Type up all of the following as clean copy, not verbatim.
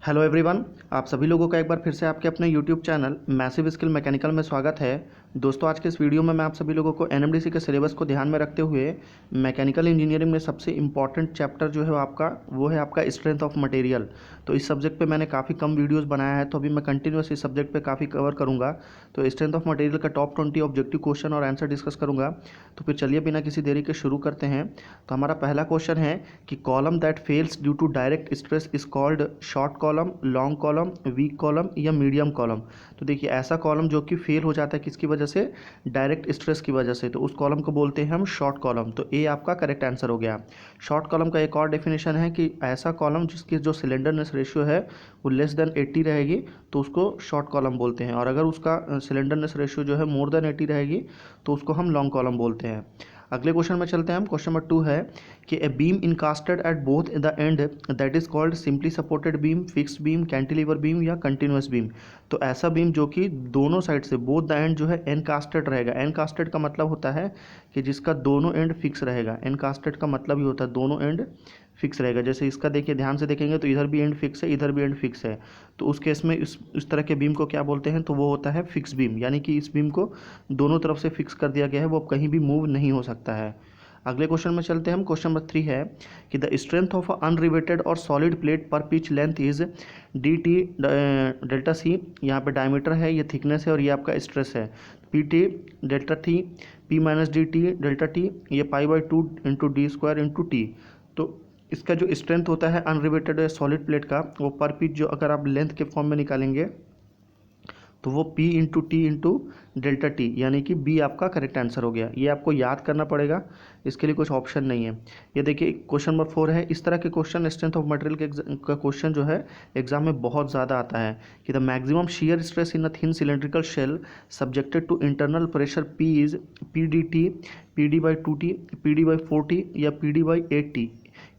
Hello everyone, आप सभी लोगों का एक बार फिर से आपके अपने YouTube channel massive skill mechanical में स्वागत है। दोस्तों, आज के इस वीडियो में मैं आप सभी लोगों को एनएमडीसी के सिलेबस को ध्यान में रखते हुए मैकेनिकल इंजीनियरिंग में सबसे इम्पॉर्टेंट चैप्टर जो है वो है आपका स्ट्रेंथ ऑफ मटेरियल। तो इस सब्जेक्ट पे मैंने काफ़ी कम वीडियोस बनाया है, तो अभी मैं कंटिन्यूस इस सब्जेक्ट पे काफ़ी कवर करूँगा। तो स्ट्रेंथ ऑफ मटेरियल का टॉप 20 ऑब्जेक्टिव क्वेश्चन और आंसर डिस्कस करूँगा। तो फिर चलिए बिना किसी देरी के शुरू करते हैं। तो हमारा पहला क्वेश्चन है कि column that falls due to direct stress is called short column, long column, weak column या मीडियम कॉलम। तो देखिए, ऐसा कॉलम जो कि फेल हो जाता है किसकी वजह से? डायरेक्ट स्ट्रेस की वजह से, तो उस कॉलम को बोलते हैं हम शॉर्ट कॉलम। तो ए आपका करेक्ट आंसर हो गया। शॉर्ट कॉलम का एक और डेफिनेशन है कि ऐसा कॉलम जिसकी जो सिलेंडरनेस रेशियो है वो लेस देन 80 रहेगी, तो उसको शॉर्ट कॉलम बोलते हैं। और अगर उसका सिलेंडरनेस रेशियो जो है मोर देन 80 रहेगी तो उसको हम लॉन्ग कॉलम बोलते हैं। अगले क्वेश्चन में चलते हैं हम। क्वेश्चन नंबर 2 है कि a beam encastred at both the end that is called simply supported beam, fixed beam, cantilever beam या कंटिन्यूअस बीम। तो ऐसा बीम जो कि दोनों साइड से बोथ द एंड जो है एनकास्टेड रहेगा। एनकास्टेड का मतलब होता है कि जिसका दोनों एंड फिक्स रहेगा। एनकास्टेड का मतलब ही होता है दोनों एंड फिक्स रहेगा। जैसे इसका देखिए, ध्यान से देखेंगे तो इधर भी एंड फिक्स है, इधर भी एंड फिक्स है। तो उस केस में इस तरह के बीम को क्या बोलते हैं? तो वो होता है फिक्स बीम, यानी कि इस बीम को दोनों तरफ से फिक्स कर दिया गया है, वो अब कहीं भी मूव नहीं हो सकता है। अगले क्वेश्चन में चलते हैं हम। क्वेश्चन नंबर 3 है कि द स्ट्रेंथ ऑफ अनरिवेटेड और सॉलिड प्लेट पर pitch length is D T delta C. यहाँ पे डायमीटर है, ये थिकनेस है और ये आपका स्ट्रेस है। P T delta T, P minus D T delta T, ये पाई/2 into D square into T. तो इसका जो स्ट्रेंथ होता है अनरिवेटेड सॉलिड प्लेट का, वो पर पिच जो अगर आप लेंथ के फॉर्म में निकालेंगे तो वो P into T into delta T, यानी कि B आपका करेक्ट आंसर हो गया। ये आपको याद करना पड़ेगा, इसके लिए कुछ ऑप्शन नहीं है। ये देखिए, क्वेश्चन नंबर 4 है। इस तरह के क्वेश्चन स्ट्रेंथ ऑफ मटेरियल का क्वेश्चन जो है एग्जाम में बहुत ज़्यादा आता है कि the maximum shear stress in a thin cylindrical shell subjected to internal pressure P is PD/T, PD/2T, PD/4T या PD/8T।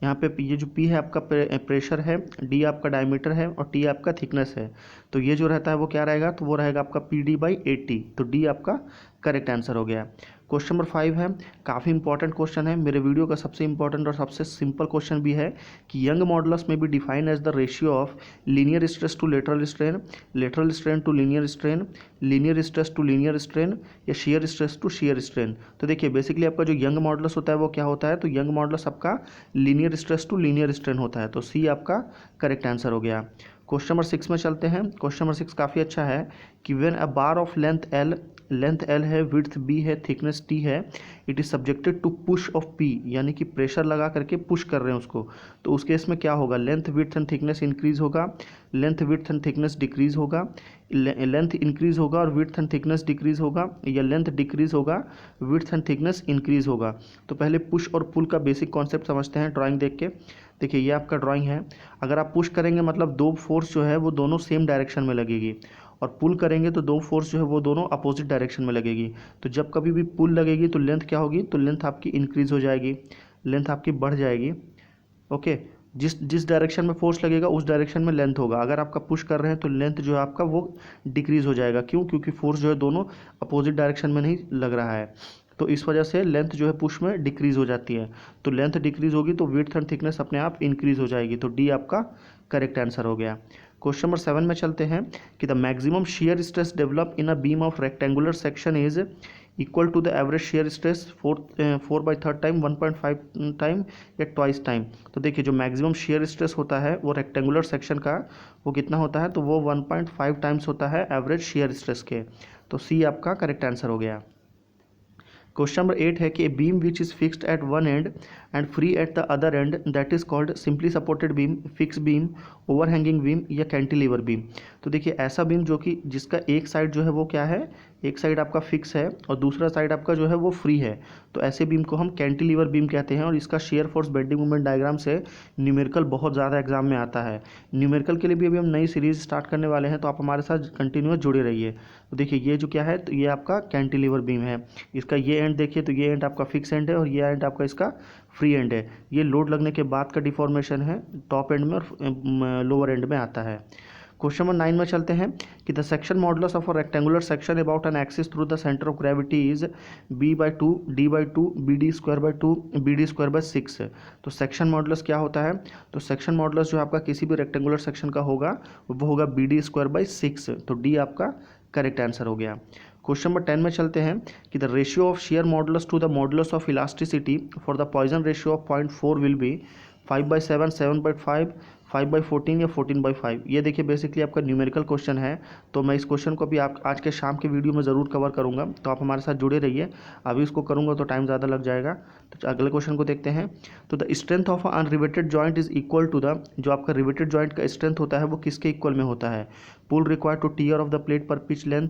यहाँ पे ये जो P है आपका प्रेशर है, D आपका डायमीटर है और T आपका थिकनेस है। तो ये जो रहता है वो क्या रहेगा? तो वो रहेगा आपका PD/8T। तो D आपका करेक्ट आंसर हो गया। क्वेश्चन नंबर 5 है, काफ़ी इंपॉर्टेंट क्वेश्चन है, मेरे वीडियो का सबसे इंपॉर्टेंट और सबसे सिंपल क्वेश्चन भी है कि यंग मॉडुलस में be define as the ratio of linear stress to lateral strain to linear stress to linear strain या shear stress to shear strain. तो देखिए, बेसिकली आपका जो यंग मॉडुलस होता है वो क्या होता है? तो यंग मॉडुलस आपका linear stress to linear strain होता है। तो सी आपका करेक्ट आंसर हो गया। क्वेश्चन नंबर 6 में चलते हैं। क्वेश्चन नंबर 6 काफ़ी अच्छा है कि when a bar of length L है, विड्थ B है, थिकनेस T है, it is subjected to push of P, यानी कि प्रेशर लगा करके पुश कर रहे हैं उसको। तो उस केस में क्या होगा? Length width and thickness increase होगा, length width and thickness decrease होगा, लेंथ इंक्रीज होगा और विड्थ एंड थिकनेस डिक्रीज होगा, या लेंथ डिक्रीज होगा, विड्थ एंड थिकनेस इंक्रीज होगा। तो पहले पुश और पुल का बेसिक कॉन्सेप्ट समझते हैं ड्राइंग देख के। देखिए, ये आपका ड्राइंग है। अगर आप पुश करेंगे मतलब दो फोर्स जो है वो दोनों सेम डायरेक्शन में लगेगी, और पुल करेंगे तो दो फोर्स जो है वो दोनों अपोजिट डायरेक्शन में लगेगी। तो जब कभी भी पुल लगेगी तो लेंथ क्या होगी? तो लेंथ आपकी इंक्रीज हो जाएगी, लेंथ आपकी बढ़ जाएगी। ओके, जिस जिस डायरेक्शन में फोर्स लगेगा उस डायरेक्शन में लेंथ होगा। अगर आपका पुश कर रहे हैं तो लेंथ जो है आपका वो डिक्रीज हो जाएगा। क्यों? क्योंकि फोर्स जो है दोनों अपोजिट डायरेक्शन में नहीं लग रहा है, तो इस वजह से लेंथ जो है पुश में डिक्रीज हो जाती है। तो लेंथ डिक्रीज होगी तो विड्थ एंड थिकनेस अपने आप इंक्रीज हो जाएगी। तो डी आपका करेक्ट आंसर हो गया। क्वेश्चन नंबर 7 में चलते हैं कि the maximum shear stress develop in a beam of rectangular section is equal to the average shear stress 4/3 time, 1.5 time या ट्वाइस टाइम। तो देखिए, जो मैक्सिमम शियर स्ट्रेस होता है वो रेक्टेंगुलर सेक्शन का वो कितना होता है? तो वो 1.5 टाइम्स होता है एवरेज शियर स्ट्रेस के। तो सी आपका करेक्ट आंसर हो गया। क्वेश्चन नंबर 8 है कि a beam which is fixed at one and and free at the other and that is called simply supported beam, fix beam, overhanging beam या cantilever beam. तो देखिए, ऐसा बीम जो कि जिसका एक साइड जो है वो क्या है? एक साइड आपका फिक्स है और दूसरा साइड आपका जो है वो फ्री है, तो ऐसे बीम को हम कैंटिलीवर बीम कहते हैं। और इसका shear force bending moment diagram से न्यूमेरिकल बहुत ज़्यादा एग्जाम में आता है। न्यूमेरिकल के लिए भी अभी हम नई सीरीज स्टार्ट करने वाले हैं, तो आप हमारे साथ कंटिन्यूस जुड़े रहिए। तो देखिए, ये जो क्या है, तो ये आपका कैंटिलीवर बीम है। इसका ये एंड देखिए, तो ये एंड आपका फिक्स एंड है और ये एंड आपका इसका फ्री एंड है। ये लोड लगने के बाद का डिफॉर्मेशन है, टॉप एंड में और लोअर एंड में आता है। क्वेश्चन नंबर 9 में चलते हैं कि the section modulus of a rectangular section about an axis through the centre of gravity is b/2 d/2 bd²/2 bd²/6। तो सेक्शन मॉडुलस क्या होता है? तो सेक्शन मॉडुलस जो आपका किसी भी रेक्टेंगुलर सेक्शन का होगा वो होगा bd²/6। तो डी आपका करेक्ट आंसर हो गया। क्वेश्चन नंबर 10 में चलते हैं कि the ratio of share modulus two the modulus of elasticity for the Poisson ratio of 0.4 will be 5/7, 7/5, 5/14 या 14/5। ये देखिए बेसिकली आपका न्यूमेरिकल क्वेश्चन है, तो मैं इस क्वेश्चन को भी आप आज के शाम के वीडियो में ज़रूर कवर करूंगा, तो आप हमारे साथ जुड़े रहिए। अभी इसको करूंगा तो टाइम ज़्यादा लग जाएगा। तो अगले क्वेश्चन को देखते हैं। तो the strength of unriveted joint is equal to the, जो आपका रिवेटेड जॉइंट का स्ट्रेंथ होता है वो किसके इक्वल में होता है? Pull required to tear off the plate पर pitch length,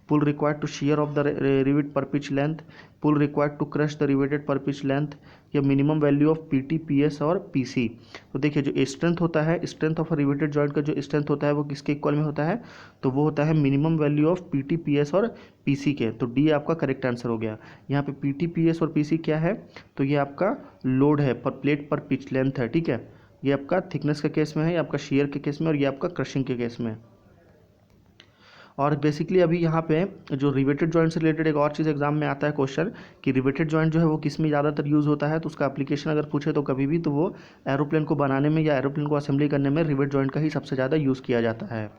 pull required to shear off the rivet per pitch length, pull required to crush the riveted per pitch length, या minimum value of PT, PS और PC. तो देखिए जो strength होता है, strength of riveted joint का जो strength होता है वो किसके इक्वल में होता है? तो वो होता है minimum value of PT, PS और पीसी के। तो डी आपका करेक्ट आंसर हो गया। यहाँ पे पीटी, पीएस और पीसी क्या है? तो ये आपका लोड है, पर प्लेट पर पिच लेंथ है, ठीक है। ये आपका थिकनेस के केस में है, ये आपका शेयर के केस में, और ये आपका क्रशिंग के केस में। और बेसिकली अभी यहाँ पे जो रिवेटेड जॉइंट से रिलेटेड एक और चीज़ एग्जाम में आता है क्वेश्चन कि रिवेटेड जॉइंट जो है वो किस में ज़्यादातर यूज़ होता है, तो उसका एप्लीकेशन अगर पूछे तो कभी भी तो वो एरोप्लेन को बनाने में या एरोप्लेन को असेंबली करने में रिवेट जॉइंट का ही सबसे ज़्यादा यूज़ किया जाता है।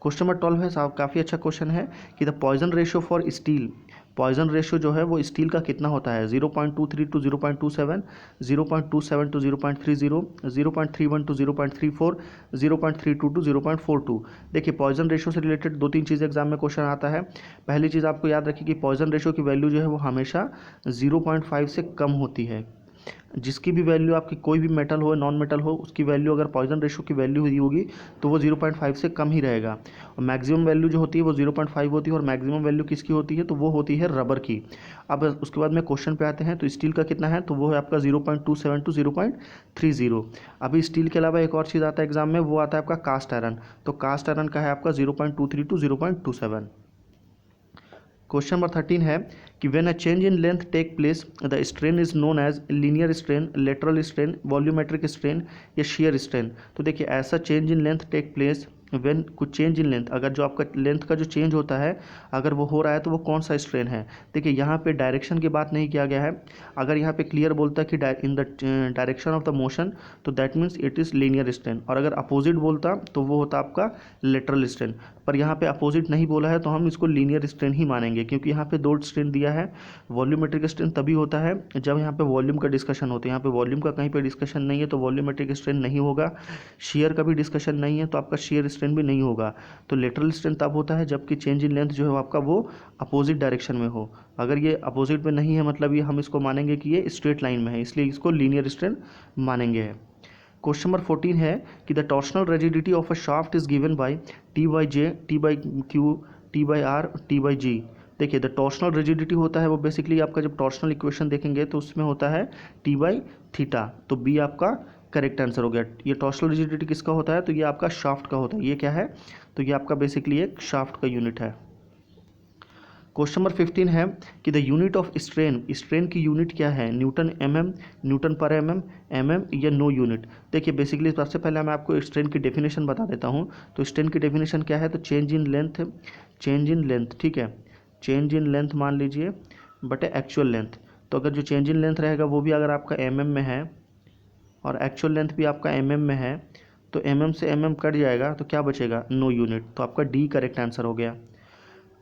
क्वेश्चन नंबर 12 है साहब, काफ़ी अच्छा क्वेश्चन है कि the Poisson ratio for steel, Poisson ratio जो है वो स्टील का कितना होता है? 0.23 टू 0.27, 0.27 टू 0.30, 0.31 टू 0.34, 0.32 टू 0.42। देखिए पॉइजन रेशियो से रिलेटेड 2-3 चीज़ एग्जाम में क्वेश्चन आता है। पहली चीज़ आपको याद रखिए कि पॉइजन रेशियो की वैल्यू जो है वो हमेशा 0.5 से कम होती है। जिसकी भी वैल्यू आपकी, कोई भी मेटल हो नॉन मेटल हो, उसकी वैल्यू अगर पॉइजन रेशियो की वैल्यू हुई होगी तो वो 0.5 से कम ही रहेगा। और मैक्सिमम वैल्यू जो होती है वो 0.5 होती है, और मैक्सिमम वैल्यू किसकी होती है? तो वो होती है रबर की। अब उसके बाद में क्वेश्चन पे आते हैं, तो स्टील का कितना है? तो वो है आपका 0.27 टू 0.30। अभी स्टील के अलावा एक और चीज़ आता है एग्जाम में, वो आता है आपका कास्ट आयरन। तो कास्ट आयरन का है आपका 0.23 टू 0.27। क्वेश्चन नंबर 13 है कि when a change in length take place the strain is known as linear strain, lateral strain, volumetric strain या शेयर स्ट्रेन। तो देखिए ऐसा change in length take place when कुछ चेंज इन लेंथ, अगर जो आपका लेंथ का जो चेंज होता है अगर वो हो रहा है तो वो कौन सा स्ट्रेन है? देखिए यहाँ पे डायरेक्शन की बात नहीं किया गया है। अगर यहाँ पे क्लियर बोलता है कि in the direction of the motion, तो that means it is linear strain, और अगर अपोजिट बोलता तो वो होता आपका लेटरल स्ट्रेन। पर यहाँ पे अपोजिट नहीं बोला है तो हम इसको लीनियर स्ट्रेन ही मानेंगे, क्योंकि यहाँ पे 2 स्ट्रेन दिया है। वॉल्यूमेट्रिक स्ट्रेन तभी होता है जब यहाँ पे वॉल्यूम का डिस्कशन होता है, यहाँ पे वॉल्यूम का कहीं पे डिस्कशन नहीं है तो वॉल्यूमेट्रिक स्ट्रेन नहीं होगा। शेयर का भी डिस्कशन नहीं है तो आपका शेयर स्ट्रेन भी नहीं होगा। तो लेटरल स्ट्रेन तब होता है जबकि चेंज इन लेंथ जो है आपका वो अपोजिट डायरेक्शन में हो। अगर ये अपोजिट में नहीं है मतलब ये हम इसको मानेंगे कि ये स्ट्रेट लाइन में है, इसलिए इसको लीनियर स्ट्रेन मानेंगे। क्वेश्चन नंबर 14 है कि the torsional rigidity of a shaft is given by T/J, T/Q, T/R, T/G। देखिए द टॉर्शनल रिजिडिटी होता है वो बेसिकली आपका जब टॉर्शनल इक्वेशन देखेंगे तो उसमें होता है T/θ। तो बी आपका करेक्ट आंसर हो गया। ये टॉर्शनल रिजिडिटी किसका होता है? तो ये आपका शाफ्ट का होता है। ये क्या है? तो ये आपका बेसिकली एक शाफ्ट का यूनिट है। क्वेश्चन नंबर 15 है कि the unit of strain, strain की यूनिट क्या है? न्यूटन, mm, न्यूटन पर mm या नो यूनिट। देखिए बेसिकली सबसे पहले मैं आपको स्ट्रेन की डेफिनेशन बता देता हूँ। तो स्ट्रेन की डेफिनेशन क्या है? तो change in length, change in length, ठीक है, चेंज इन लेंथ मान लीजिए बटे एक्चुअल लेंथ। तो अगर जो चेंज इन लेंथ रहेगा वो भी अगर आपका mm में है और एक्चुअल लेंथ भी आपका mm में है, तो mm से mm कट जाएगा तो क्या बचेगा? No unit. तो आपका डी करेक्ट आंसर हो गया।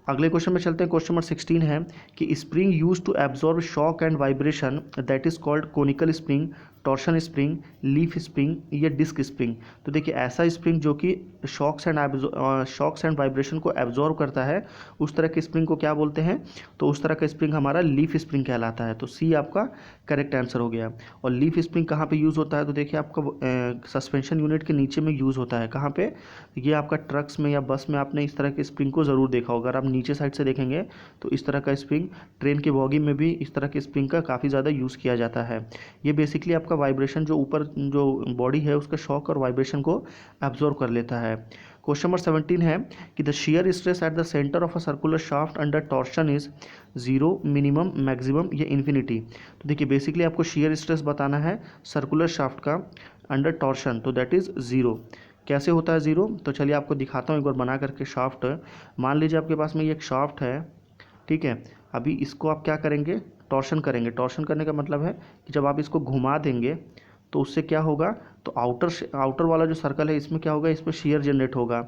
अगले क्वेश्चन में चलते हैं। क्वेश्चन नंबर 16 है कि spring use to absorb shock and vibration that is called conical spring, torsion spring, leaf spring या डिस्क स्प्रिंग। तो देखिए ऐसा स्प्रिंग जो कि शॉक्स एंड वाइब्रेशन को एब्जॉर्ब करता है उस तरह के स्प्रिंग को क्या बोलते हैं? तो उस तरह का स्प्रिंग हमारा लीफ स्प्रिंग कहलाता है। तो सी आपका करेक्ट आंसर हो गया। और लीफ स्प्रिंग कहाँ पे यूज़ होता है? तो देखिए आपका सस्पेंशन यूनिट के नीचे में यूज़ होता है। कहाँ पे? ये आपका ट्रक्स में या बस में आपने इस तरह के स्प्रिंग को ज़रूर देखा होगा। अगर आप नीचे साइड से देखेंगे तो इस तरह का स्प्रिंग, ट्रेन के बॉगी में भी इस तरह के स्प्रिंग का काफ़ी ज़्यादा यूज़ किया जाता है। ये बेसिकली आपका वाइब्रेशन जो ऊपर जो बॉडी है उसका शॉक और वाइब्रेशन को एब्जॉर्ब कर लेता है। क्वेश्चन नंबर 17 है कि the shear stress at the centre of a circular shaft under torsion is 0, minimum, maximum या इन्फिनिटी। तो देखिए बेसिकली आपको शियर स्ट्रेस बताना है सर्कुलर शाफ्ट का अंडर टॉर्शन, तो दैट इज़ 0। कैसे होता है ज़ीरो, तो चलिए आपको दिखाता हूँ एक बार बना करके शाफ्ट। मान लीजिए आपके पास में ये एक शाफ्ट है, ठीक है। अभी इसको आप क्या करेंगे, टॉर्शन करेंगे। टॉर्शन करने का मतलब है कि जब आप इसको घुमा देंगे तो उससे क्या होगा, तो आउटर वाला जो सर्कल है इसमें क्या होगा, इसमें शेयर जनरेट होगा।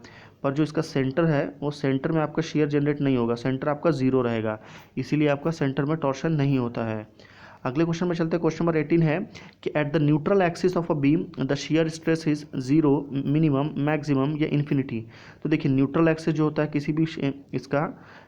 पर जो इसका सेंटर है वो सेंटर में आपका शेयर जनरेट नहीं होगा, सेंटर आपका ज़ीरो रहेगा, इसीलिए आपका सेंटर में टॉर्शन नहीं होता है। अगले क्वेश्चन में चलते हैं। क्वेश्चन नंबर 18 है कि at the neutral axis of a beam the shear stress is zero, minimum, maximum या इन्फिनिटी। तो देखिए न्यूट्रल एक्सिस जो होता है किसी भी इसका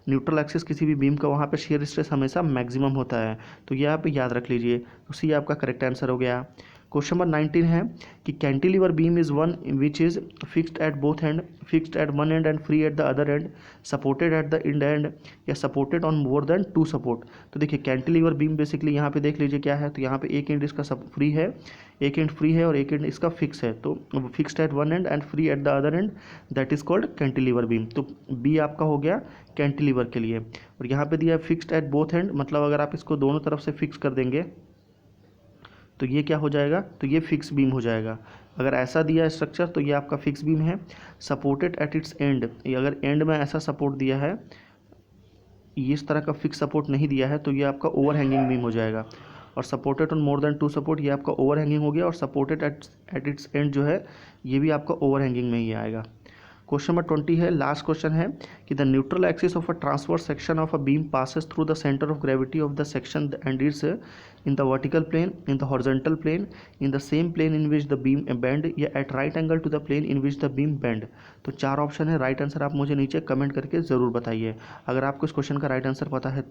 न्यूट्रल एक्सिस किसी भी बीम का, वहाँ पे शियर स्ट्रेस हमेशा मैक्सिमम होता है। तो ये आप याद रख लीजिए, तो सी आपका करेक्ट आंसर हो गया। क्वेश्चन नंबर 19 है कि cantilever beam is one which is fixed at both end, fixed at one end free at the other end, supported at the end या supported on more than two support. तो देखिए cantilever beam basically यहाँ पे देख लीजिए क्या है, तो यहाँ पे एक एंड इसका सब फ्री है, एक एंड फ्री है और एक एंड इसका फिक्स है। तो fixed at one end free at the other and, that is called cantilever beam. तो बी आपका हो गया कैंटिलीवर के लिए। और यहाँ पे दिया है फिक्स्ड एट बोथ एंड, मतलब अगर आप इसको दोनों तरफ से फिक्स कर देंगे तो ये क्या हो जाएगा, तो ये फिक्स बीम हो जाएगा। अगर ऐसा दिया है स्ट्रक्चर तो ये आपका फिक्स बीम है। सपोर्टेड एट इट्स एंड, ये अगर एंड में ऐसा सपोर्ट दिया है, ये इस तरह का फिक्स सपोर्ट नहीं दिया है, तो ये आपका ओवर हैंगिंग बीम हो जाएगा। और supported on more than two support, ये आपका ओवर हैंगिंग हो गया। और सपोर्टेड एट इट्स एंड जो है ये भी आपका ओवर हैंगिंग में ही आएगा। क्वेश्चन नंबर 20 है, लास्ट क्वेश्चन है कि the neutral axis of a transverse section of a beam passes through the centre of gravity of the section and it's in the vertical plane, in the horizontal plane, in the same plane in which the beam bend, या at right angle to the plane in which the beam bend. तो चार option है, right answer आप मुझे नीचे comment करके ज़रूर बताइए। अगर आपको इस क्वेश्चन का राइट आंसर पता है